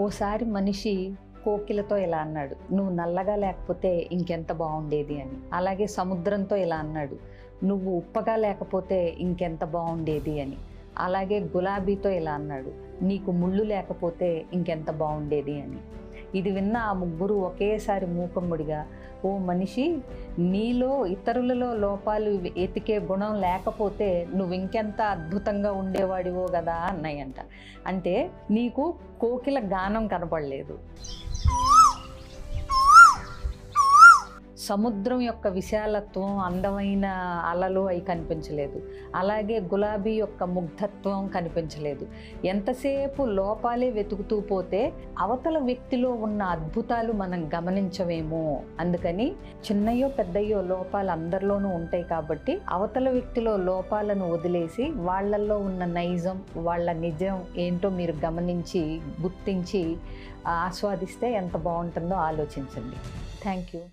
ఓసారి మనిషి కోకిలతో ఇలా అన్నాడు, నువ్వు నల్లగా లేకపోతే ఇంకెంత బాగుండేది అని. అలాగే సముద్రంతో ఇలా అన్నాడు, నువ్వు ఉప్పగా లేకపోతే ఇంకెంత బాగుండేది అని. అలాగే గులాబీతో ఇలా అన్నాడు, నీకు ముళ్ళు లేకపోతే ఇంకెంత బాగుండేది అని. ఇది విన్న ఆ ముగ్గురు ఒకేసారి మూకమ్ముడిగా, ఓ మనిషి, నీలో ఇతరులలో లోపాలు ఎతికే గుణం లేకపోతే నువ్వు ఇంకెంత అద్భుతంగా ఉండేవాడివో కదా అన్నాయంట. అంటే నీకు కోకిల గానం కనపడలేదు, సముద్రం యొక్క విశాలత్వం, అందమైన అలలు అవి కనిపించలేదు. అలాగే గులాబీ యొక్క ముగ్ధత్వం కనిపించలేదు. ఎంతసేపు లోపాలే వెతుకుతూ పోతే అవతల వ్యక్తిలో ఉన్న అద్భుతాలు మనం గమనించవేమో. అందుకని చిన్నయో పెద్దయో లోపాలు అందరిలోనూ ఉంటాయి కాబట్టి అవతల వ్యక్తిలో లోపాలను వదిలేసి వాళ్ళల్లో ఉన్న నైజం, వాళ్ళ నిజం ఏంటో మీరు గమనించి గుర్తించి ఆస్వాదిస్తే ఎంత బాగుంటుందో ఆలోచించండి. Thank you.